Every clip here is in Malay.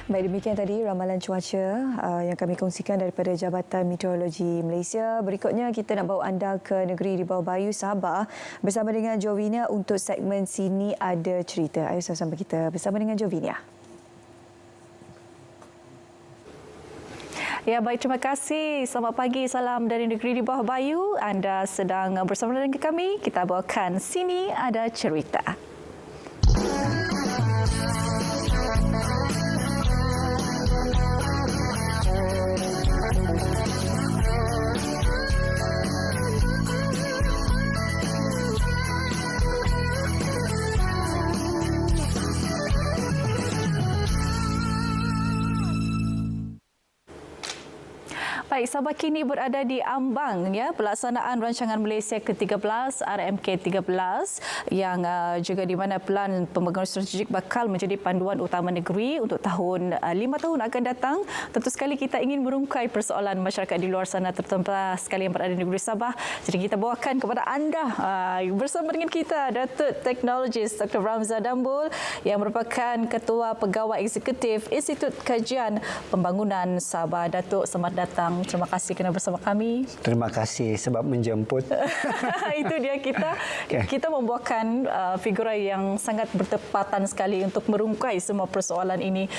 Baik, demikian tadi ramalan cuaca yang kami kongsikan daripada Jabatan Meteorologi Malaysia. Berikutnya kita nak bawa anda ke negeri di bawah Bayu, Sabah bersama dengan Jovina untuk segmen Sini Ada Cerita. Ayo sama-sama kita bersama dengan Jovina. Ya, baik, terima kasih. Selamat pagi, salam dari negeri di bawah Bayu. Anda sedang bersama dengan kami. Kita bawakan Sini Ada Cerita. Baik, Sabah kini berada di ambang pelaksanaan rancangan Malaysia ke-13 RMK 13 yang juga di mana pelan pembangunan strategik bakal menjadi panduan utama negeri untuk tahun 5 tahun akan datang. Tentu sekali kita ingin merungkai persoalan masyarakat di luar sana, terutama sekali yang berada di negeri Sabah. Jadi kita bawakan kepada anda bersama dengan kita Datuk Teknologis Dr. Ramza Dambul yang merupakan Ketua Pegawai Eksekutif Institut Kajian Pembangunan Sabah. Datuk, selamat datang. Terima kasih kerana bersama kami. Terima kasih sebab menjemput. Itu dia, kita membuatkan figura yang sangat bertepatan sekali untuk merungkai semua persoalan ini.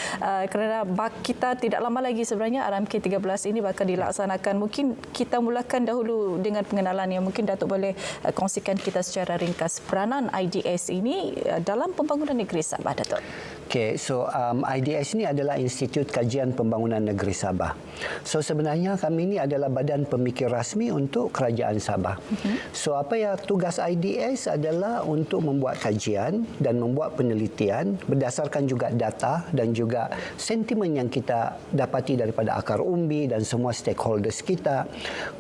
Kerana kita tidak lama lagi sebenarnya RMK 13 ini bakal dilaksanakan. Mungkin kita mulakan dahulu dengan pengenalan yang mungkin Datuk boleh kongsikan kita secara ringkas peranan IDS ini dalam pembangunan negeri Sabah, Datuk. Okey, so IDS ini adalah Institut Kajian Pembangunan Negeri Sabah. So sebenarnya kami ini adalah badan pemikir rasmi untuk Kerajaan Sabah. So apa yang tugas IDS adalah untuk membuat kajian dan membuat penelitian berdasarkan juga data dan juga sentimen yang kita dapati daripada akar umbi dan semua stakeholders kita.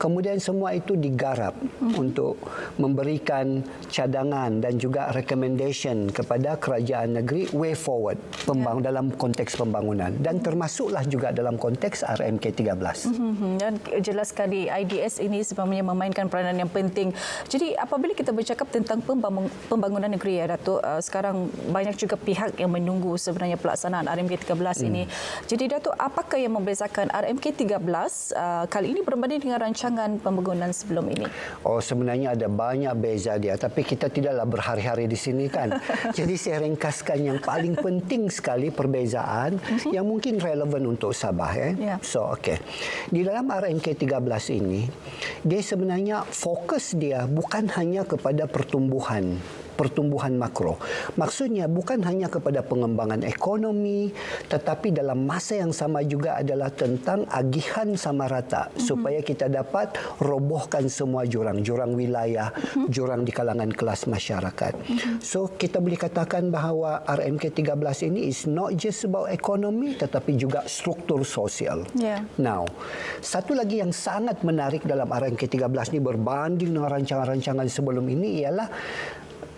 Kemudian semua itu digarap untuk memberikan cadangan dan juga recommendation kepada kerajaan negeri way forward dalam konteks pembangunan dan termasuklah juga dalam konteks RMK 13. Dan jelas sekali IDS ini sebenarnya memainkan peranan yang penting. Jadi apabila kita bercakap tentang pembangunan negeri, ya Datuk, sekarang banyak juga pihak yang menunggu sebenarnya pelaksanaan RMK 13 ini. Jadi Datuk, apakah yang membezakan RMK 13 kali ini berbanding dengan rancangan pembangunan sebelum ini? Oh, sebenarnya ada banyak beza dia, tapi kita tidaklah berhari-hari di sini kan. Jadi saya ringkaskan yang paling penting sekali perbezaan yang mungkin relevan untuk Sabah. So, okey. Di dalam RMK 13 ini, dia sebenarnya fokus dia bukan hanya kepada pertumbuhan makro. Maksudnya bukan hanya kepada pengembangan ekonomi, tetapi dalam masa yang sama juga adalah tentang agihan sama rata supaya kita dapat robohkan semua jurang wilayah, jurang di kalangan kelas masyarakat. So kita boleh katakan bahawa RMK 13 ini is not just about ekonomi tetapi juga struktur sosial. Now, satu lagi yang sangat menarik dalam RMK 13 ini berbanding dengan rancangan-rancangan sebelum ini ialah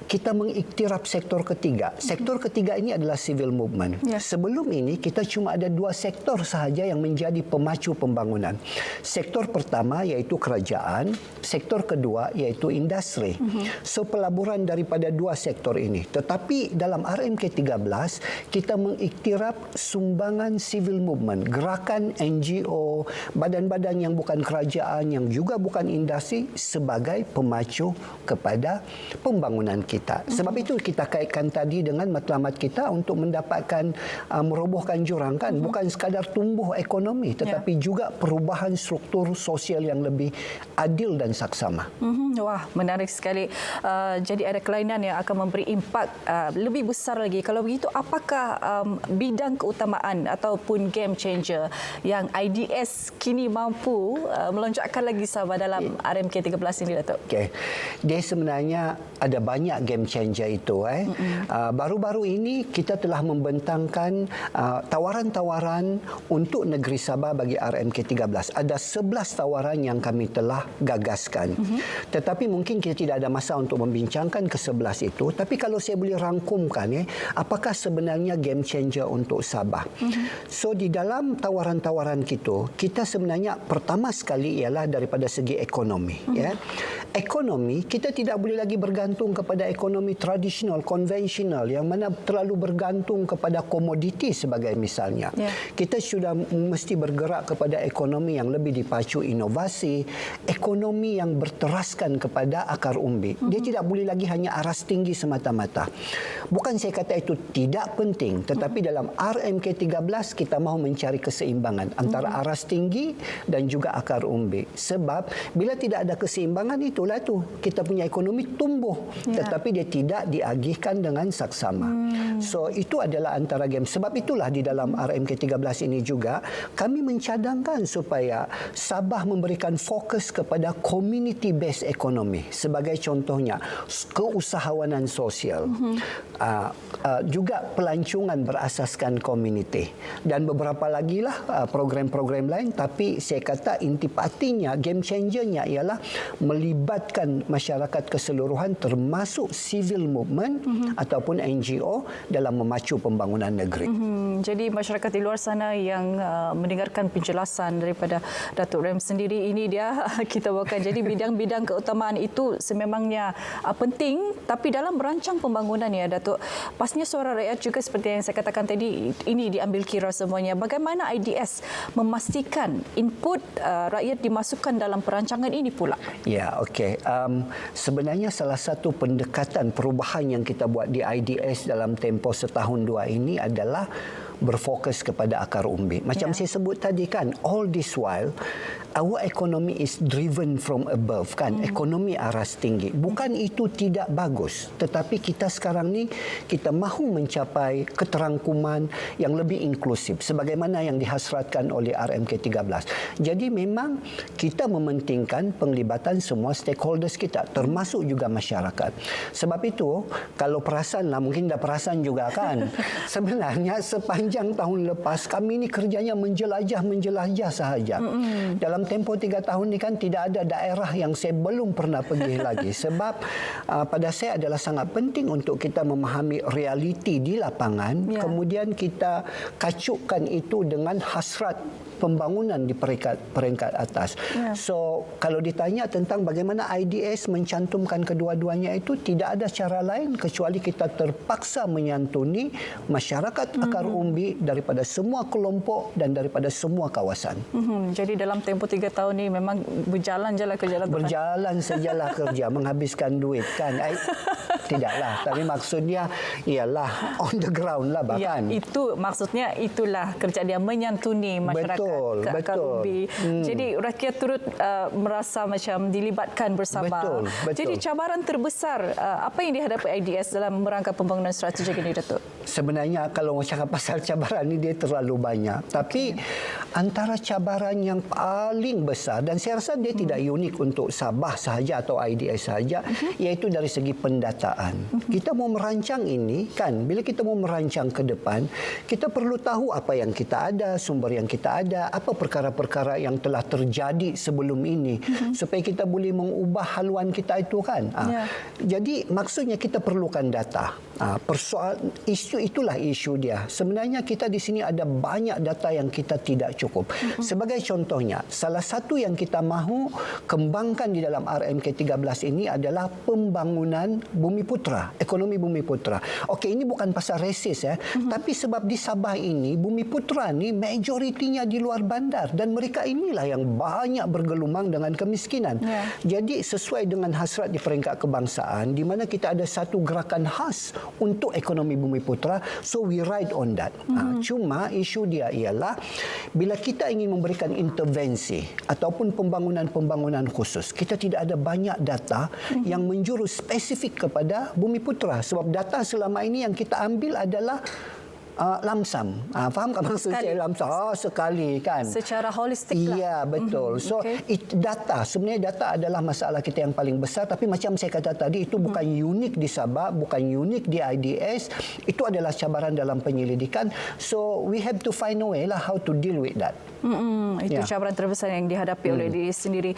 kita mengiktiraf sektor ketiga. Sektor ketiga ini adalah civil movement. Sebelum ini kita cuma ada dua sektor sahaja yang menjadi pemacu pembangunan. Sektor pertama iaitu kerajaan, sektor kedua iaitu industri. So pelaburan daripada dua sektor ini. Tetapi dalam RMK 13 kita mengiktiraf sumbangan civil movement, gerakan NGO, badan-badan yang bukan kerajaan yang juga bukan industri sebagai pemacu kepada pembangunan kita. Sebab itu kita kaitkan tadi dengan matlamat kita untuk mendapatkan merobohkan jurang kan, bukan sekadar tumbuh ekonomi tetapi juga perubahan struktur sosial yang lebih adil dan saksama. Wah, menarik sekali. Jadi ada kelainan yang akan memberi impak lebih besar lagi. Kalau begitu, apakah bidang keutamaan ataupun game changer yang IDS kini mampu melonjakkan lagi Sabah dalam RMK 13 ini, Datuk? Okey. Dia sebenarnya ada banyak game changer itu. Baru-baru ini kita telah membentangkan tawaran-tawaran untuk negeri Sabah bagi RMK 13. Ada 11 tawaran yang kami telah gagaskan. Tetapi mungkin kita tidak ada masa untuk membincangkan ke-11 itu. Tapi kalau saya boleh rangkumkan, apakah sebenarnya game changer untuk Sabah? So di dalam tawaran-tawaran kita sebenarnya pertama sekali ialah daripada segi ekonomi. Ekonomi, kita tidak boleh lagi bergantung kepada ekonomi tradisional, konvensional yang mana terlalu bergantung kepada komoditi sebagai misalnya. Kita sudah mesti bergerak kepada ekonomi yang lebih dipacu inovasi, ekonomi yang berteraskan kepada akar umbi. Dia tidak boleh lagi hanya aras tinggi semata-mata. Bukan saya kata itu tidak penting, tetapi dalam RMK 13 kita mahu mencari keseimbangan antara aras tinggi dan juga akar umbi. Sebab bila tidak ada keseimbangan, itulah tu kita punya ekonomi tumbuh, tetapi dia tidak diagihkan dengan saksama. So itu adalah antara game. Sebab itulah di dalam RMK 13 ini juga kami mencadangkan supaya Sabah memberikan fokus kepada community based economy. Sebagai contohnya keusahawanan sosial, juga pelancongan berasaskan community dan beberapa lagi lah program-program lain. Tapi saya kata intipatinya, game changernya ialah melibatkan masyarakat keseluruhan termasuk civil movement ataupun NGO dalam memacu pembangunan negeri. Jadi masyarakat di luar sana yang mendengarkan penjelasan daripada Datuk Rem sendiri, ini dia kita bawakan. Jadi bidang-bidang keutamaan itu sememangnya penting, tapi dalam merancang pembangunan ya Datuk, pastinya suara rakyat juga seperti yang saya katakan tadi, ini diambil kira semuanya. Bagaimana IDS memastikan input rakyat dimasukkan dalam perancangan ini pula? Ya, okey. Sebenarnya salah satu pendekatan perubahan yang kita buat di IDS dalam tempoh setahun dua ini adalah berfokus kepada akar umbi. Macam saya sebut tadi kan, all this while our economy is driven from above kan, ekonomi aras tinggi. Bukan itu tidak bagus, tetapi kita sekarang ni kita mahu mencapai keterangkuman yang lebih inklusif sebagaimana yang dihasratkan oleh RMK 13. Jadi memang kita mementingkan penglibatan semua stakeholders kita, termasuk juga masyarakat. Sebab itu kalau perasan lah, mungkin dah perasan juga kan, sebenarnya sepanjang tahun lepas kami ni kerjanya menjelajah sahaja. Dalam tempoh 3 tahun ni kan tidak ada daerah yang saya belum pernah pergi lagi. Sebab pada saya adalah sangat penting untuk kita memahami realiti di lapangan, kemudian kita kacukkan itu dengan hasrat pembangunan di peringkat atas. So kalau ditanya tentang bagaimana IDS mencantumkan kedua-duanya, itu tidak ada cara lain kecuali kita terpaksa menyantuni masyarakat akar umbi daripada semua kelompok dan daripada semua kawasan. Jadi dalam tempoh 3 tahun ini memang berjalan kerja. Berjalan sajalah kerja, menghabiskan duit kan. Tidaklah, tapi maksudnya ialah on the ground lah bahkan. Ya, itu maksudnya, itulah kerja dia, menyantuni masyarakat ke akar umbi. Jadi rakyat turut merasa macam dilibatkan bersama. Betul. Jadi cabaran terbesar apa yang dihadapi IDS dalam merangka pembangunan strategik ini, Datuk? Sebenarnya kalau cakap pasal cabaran ini dia terlalu banyak. Tapi antara cabaran yang paling besar, dan saya rasa dia tidak unik untuk Sabah sahaja atau IDS sahaja, iaitu dari segi pendataan. Kita mau merancang ini kan, bila kita mau merancang ke depan, kita perlu tahu apa yang kita ada, sumber yang kita ada, apa perkara-perkara yang telah terjadi sebelum ini, supaya kita boleh mengubah haluan kita itu kan. Jadi maksudnya kita perlukan data. Persoalan itulah isu dia. Sebenarnya kita di sini ada banyak data yang kita tidak cukup. Sebagai contohnya, salah satu yang kita mahu kembangkan di dalam RMK 13 ini adalah pembangunan bumi putra, ekonomi bumi putra. Okey, ini bukan pasal resis tapi sebab di Sabah ini bumi putra ni majoritinya di luar bandar dan mereka inilah yang banyak bergelumang dengan kemiskinan. Jadi sesuai dengan hasrat di peringkat kebangsaan di mana kita ada satu gerakan khas untuk ekonomi bumi putra, so we ride on that. Cuma isu dia ialah bila kita ingin memberikan intervensi ataupun pembangunan khusus, kita tidak ada banyak data yang menjurus spesifik kepada bumi putra, sebab data selama ini yang kita ambil adalah lamsam. Faham tak maksud saya lamsam? Sekali kan. Secara holistik lah. Ya, betul. So, sebenarnya data adalah masalah kita yang paling besar, tapi macam saya kata tadi, itu bukan unik di Sabah, bukan unik di IDS. Itu adalah cabaran dalam penyelidikan. So, we have to find a way lah how to deal with that. Itu cabaran terbesar yang dihadapi oleh diri sendiri.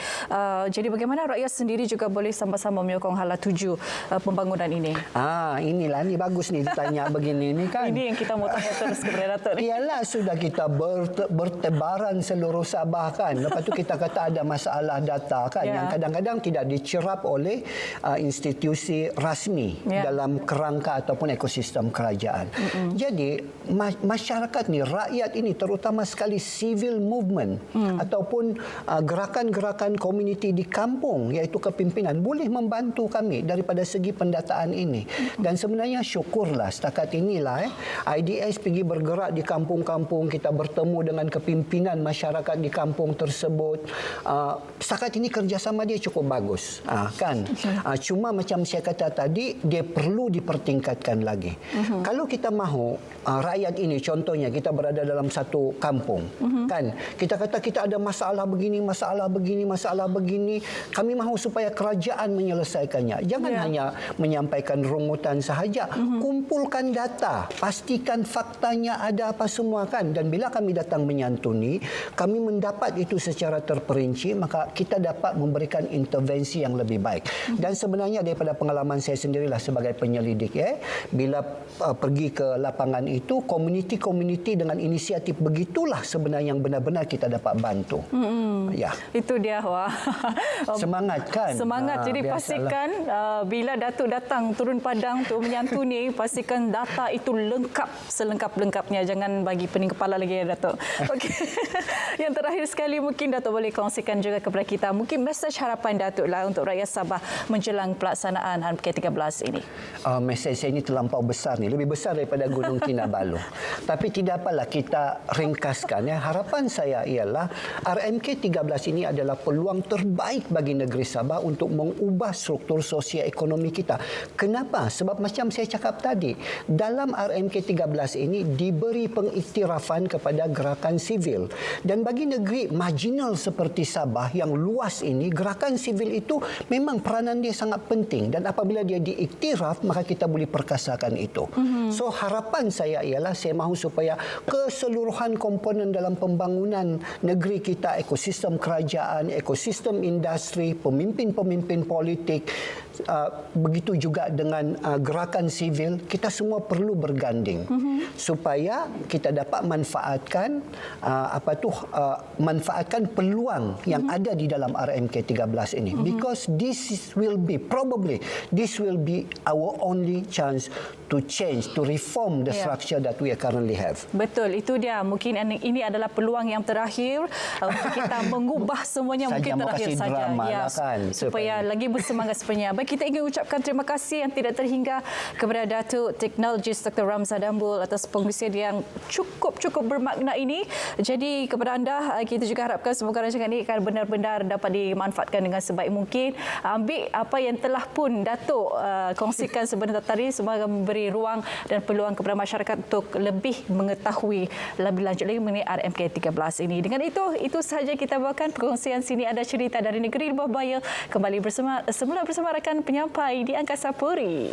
Jadi bagaimana rakyat sendiri juga boleh sama-sama menyokong hala tuju pembangunan ini? Inilah, ni bagus ni ditanya begini ni kan. Ini yang kita mau tanya terus kepada Datuk ni. Ialah sudah kita bertebaran seluruh Sabah kan. Lepas tu kita kata ada masalah data kan yang kadang-kadang tidak dicerap oleh institusi rasmi dalam kerangka ataupun ekosistem kerajaan. Jadi masyarakat ni, rakyat ini terutama sekali civil movement ataupun gerakan-gerakan komuniti di kampung iaitu kepimpinan boleh membantu kami daripada segi pendataan ini. Dan sebenarnya syukurlah setakat inilah IDS pergi bergerak di kampung-kampung, kita bertemu dengan kepimpinan masyarakat di kampung tersebut. Setakat ini kerjasama dia cukup bagus kan. Cuma macam saya kata tadi, dia perlu dipertingkatkan lagi. Kalau kita mahu rakyat ini, contohnya kita berada dalam satu kampung kan, kita kata kita ada masalah begini, masalah begini, kami mahu supaya kerajaan menyelesaikannya. Jangan hanya menyampaikan rungutan sahaja, kumpulkan data, pastikan faktanya ada apa semua kan. Dan bila kami datang menyantuni, kami mendapat itu secara terperinci, maka kita dapat memberikan intervensi yang lebih baik. Dan sebenarnya daripada pengalaman saya sendirilah sebagai penyelidik, bila pergi ke lapangan itu, komuniti-komuniti dengan inisiatif begitulah sebenarnya yang benar-benar kita dapat bantu. Ya. Itu dia. Wah. Semangat kan? Semangat. Jadi biasalah. pastikan bila Datuk datang turun padang untuk menyantuni, pastikan data itu lengkap, selengkap-lengkapnya. Jangan bagi pening kepala lagi ya Datuk. Okey. Yang terakhir sekali mungkin Datuk boleh kongsikan juga kepada kita mungkin mesej harapan Datuk lah untuk rakyat Sabah menjelang pelaksanaan RMK13 ini. Mesej saya ini terlampau besar ni, lebih besar daripada Gunung Kinabalu. Tapi tidak apalah, kita ringkaskan ya. Harapan saya ialah RMK13 ini adalah peluang terbaik bagi negeri Sabah untuk mengubah struktur sosioekonomi kita. Kenapa? Sebab macam saya cakap tadi, dalam RMK13 ini diberi pengiktirafan kepada gerakan sivil. Dan bagi negeri marginal seperti Sabah yang luas ini, gerakan sivil itu memang peranan dia sangat penting. Dan apabila dia diiktiraf, maka kita boleh perkasakan itu. So harapan saya ialah saya mahu supaya keseluruhan komponen dalam pembangunan negeri kita, ekosistem kerajaan, ekosistem industri, pemimpin-pemimpin politik, begitu juga dengan gerakan sivil, kita semua perlu berganding supaya kita dapat manfaatkan manfaatkan peluang yang ada di dalam RMK13 ini, because this will be our only chance to change, to reform the structure that we currently have. Betul, itu dia. Mungkin ini adalah peluang yang terakhir untuk kita mengubah semuanya. Mungkin terakhir saja kan, supaya lagi bersemangat sebenarnya. Baik, kita ingin ucapkan terima kasih yang tidak terhingga kepada Datuk Teknologis Dr. Ramza Dambul atas pengkongsian yang cukup bermakna ini. Jadi kepada anda, kita juga harapkan semoga rancangan ini akan benar-benar dapat dimanfaatkan dengan sebaik mungkin. Ambil apa yang telah pun Datuk kongsikan sebentar tadi, semoga memberi ruang dan peluang kepada masyarakat untuk lebih mengetahui lebih lanjut lagi mengenai RMK13 ini. Dengan itu sahaja kita bawakan perkongsian Sini Ada Cerita dari Negeri Lubang Buaya. Kembali semula bersama rakan penyampai di Angkasa Puri.